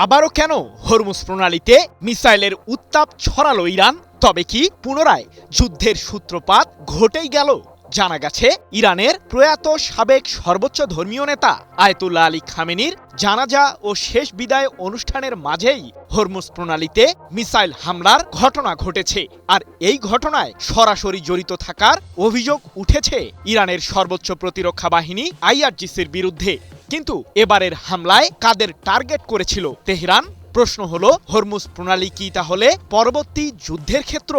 আবারও কেন হরমুজ প্রণালীতে মিসাইলের উত্তাপ ছড়ালো ইরান? তবে কি পুনরায় যুদ্ধের সূত্রপাত ঘটেই গেল? জানা গেছে ইরানের প্রয়াত সাবেক সর্বোচ্চ ধর্মীয় নেতা আয়াতুল্লাহ আলী খামেনির জানাজা ও শেষ বিদায় অনুষ্ঠানের মাঝেই হরমুজ প্রণালীতে মিসাইল হামলার ঘটনা ঘটেছে। আর এই ঘটনায় সরাসরি জড়িত থাকার অভিযোগ উঠেছে ইরানের সর্বোচ্চ প্রতিরক্ষা বাহিনী আইআরজিসির বিরুদ্ধে। কিন্তু এবারের হামলায় কাদের টার্গেট করেছিল তেহরান? প্রশ্ন হলো, হরমুজ প্রণালী কি তাহলে পরবর্তী যুদ্ধের ক্ষেত্র?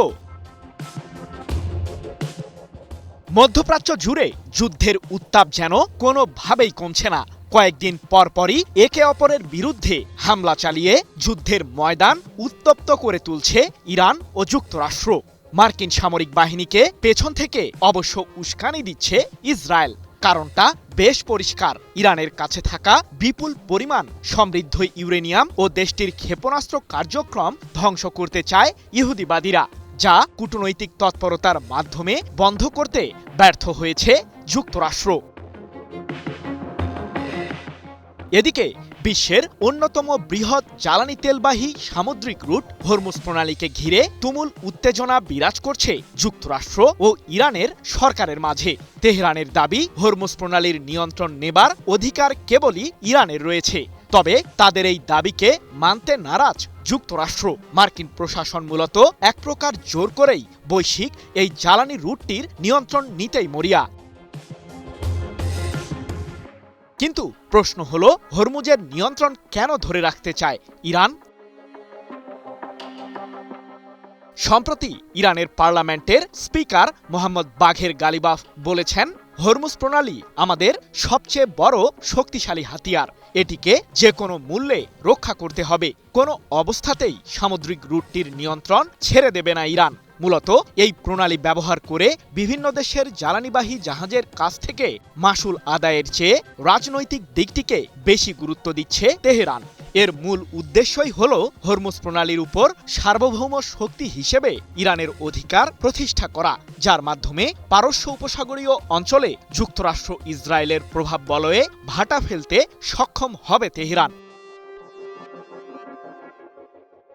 মধ্যপ্রাচ্য জুড়ে যুদ্ধের উত্তাপ যেন কোনোভাবেই কমছে না। কয়েকদিন পরপরই একে অপরের বিরুদ্ধে হামলা চালিয়ে যুদ্ধের ময়দান উত্তপ্ত করে তুলছে ইরান ও যুক্তরাষ্ট্র। মার্কিন সামরিক বাহিনীকে পেছন থেকে অবশ্য উস্কানি দিচ্ছে ইসরায়েল। কারণটা বেশ পরিষ্কার, ইরানের কাছে থাকা বিপুল পরিমাণ সমৃদ্ধ ইউরেনিয়াম ও দেশটির ক্ষেপণাস্ত্র কার্যক্রম ধ্বংস করতে চায় ইহুদিবাদীরা, যা কূটনৈতিক তৎপরতার মাধ্যমে বন্ধ করতে ব্যর্থ হয়েছে যুক্তরাষ্ট্র। এদিকে বিশ্বের অন্যতম বৃহৎ জ্বালানি তেলবাহী সামুদ্রিক রুট হরমুজ প্রণালীকে ঘিরে তুমুল উত্তেজনা বিরাজ করছে যুক্তরাষ্ট্র ও ইরানের সরকারের মাঝে। তেহরানের দাবি, হরমুজ প্রণালীর নিয়ন্ত্রণ নেবার অধিকার কেবলই ইরানের রয়েছে। তবে তাদের এই দাবিকে মানতে নারাজ যুক্তরাষ্ট্র। মার্কিন প্রশাসন মূলত এক প্রকার জোর করেই বৈশ্বিক এই জ্বালানি রুটটির নিয়ন্ত্রণ নিতেই মরিয়া। কিন্তু প্রশ্ন হলো, হরমুজের নিয়ন্ত্রণ কেন ধরে রাখতে চায় ইরান? সম্প্রতি ইরানের পার্লামেন্টের স্পিকার মোহাম্মদ বাঘের গালিবাফ বলেছেন, হরমুজ প্রণালী আমাদের সবচেয়ে বড় শক্তিশালী হাতিয়ার। এটিকে যে কোনো মূল্যে রক্ষা করতে হবে। কোনো অবস্থাতেই সামুদ্রিক রুটটির নিয়ন্ত্রণ ছেড়ে দেবে না ইরান। মূলত এই প্রণালী ব্যবহার করে বিভিন্ন দেশের জ্বালানিবাহী জাহাজের কাছ থেকে মাশুল আদায়ের চেয়ে রাজনৈতিক দিকটিকে বেশি গুরুত্ব দিচ্ছে তেহরান। এর মূল উদ্দেশ্যই হল হরমুজ প্রণালীর উপর সার্বভৌম শক্তি হিসেবে ইরানের অধিকার প্রতিষ্ঠা করা, যার মাধ্যমে পারস্য উপসাগরীয় অঞ্চলে যুক্তরাষ্ট্র ইসরায়েলের প্রভাব বলয়ে ভাটা ফেলতে সক্ষম হবে তেহরান।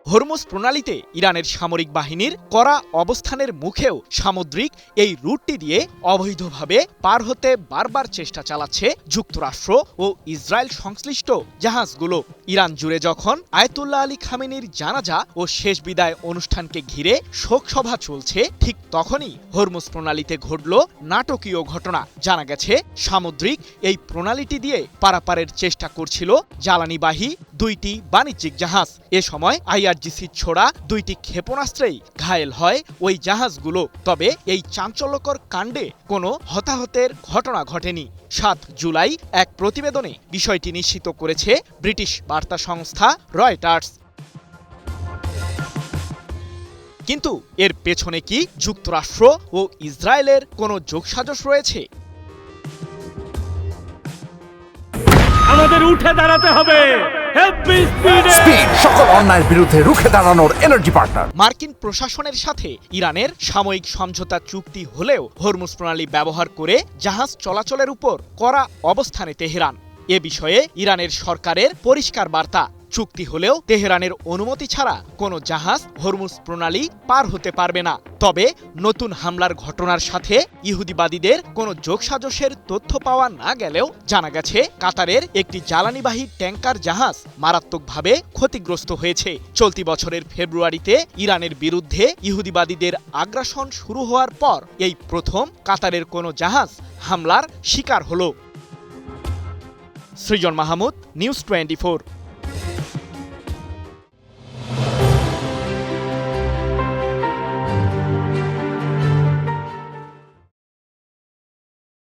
হরমুজ প্রণালীতে ইরানের সামরিক বাহিনীর কড়া অবস্থানের মুখেও সামুদ্রিক এই রুটটি দিয়ে অবৈধভাবে পার হতে বারবার চেষ্টা চালাচ্ছে যুক্তরাষ্ট্র ও ইসরায়েল সংশ্লিষ্ট জাহাজগুলো। ইরান জুড়ে যখন আয়াতুল্লাহ আলী খামেনির জানাজা ও শেষ বিদায় অনুষ্ঠানকে ঘিরে শোকসভা চলছে, ঠিক তখনই হরমুজ প্রণালীতে ঘটল নাটকীয় ঘটনা। জানা গেছে, সামুদ্রিক এই প্রণালীটি দিয়ে পারাপারের চেষ্টা করছিল জ্বালানিবাহী দুইটি বাণিজ্যিক জাহাজ। এ সময় আইআরজিসি ছোড়া দুইটি ক্ষেপণাস্ত্রেই ঘায়েল হয় ওই জাহাজগুলো। তবে এই চাঞ্চল্যকর কাণ্ডে কোনো হতাহতের ঘটনা ঘটেনি। ৭ জুলাই এক প্রতিবেদনে বিষয়টি নিশ্চিত করেছে ব্রিটিশ বার্তা সংস্থা রয়টার্স। কিন্তু এর পেছনে কি যুক্তরাষ্ট্র ও ইসরায়েলের কোনো যোগসাজশ রয়েছে? আমাদের উঠে দাঁড়াতে হবে। সকল অন্যায়ের বিরুদ্ধে রুখে দাঁড়ানোর এনার্জি পার্টনার। মার্কিন প্রশাসনের সাথে ইরানের সাময়িক সমঝোতা চুক্তি হলেও হরমুজ প্রণালী ব্যবহার করে জাহাজ চলাচলের উপর কড়া অবস্থানে তেহরান। এ বিষয়ে ইরানের সরকারের পরিষ্কার বার্তা, চুক্তি হলেও তেহরানের অনুমতি ছাড়া কোনো জাহাজ হরমুজ প্রণালী পার হতে পারবে না। তবে নতুন হামলার ঘটনার সাথে ইহুদিবাদীদের কোনো যোগসাজশের তথ্য পাওয়া না গেলেও জানা গেছে, কাতারের একটি জ্বালানিবাহী ট্যাঙ্কার জাহাজ মারাত্মকভাবে ক্ষতিগ্রস্ত হয়েছে। চলতি বছরের ফেব্রুয়ারিতে ইরানের বিরুদ্ধে ইহুদিবাদীদের আগ্রাসন শুরু হওয়ার পর এই প্রথম কাতারের কোনো জাহাজ হামলার শিকার হলো। সৃজন মাহমুদ, নিউজ 24।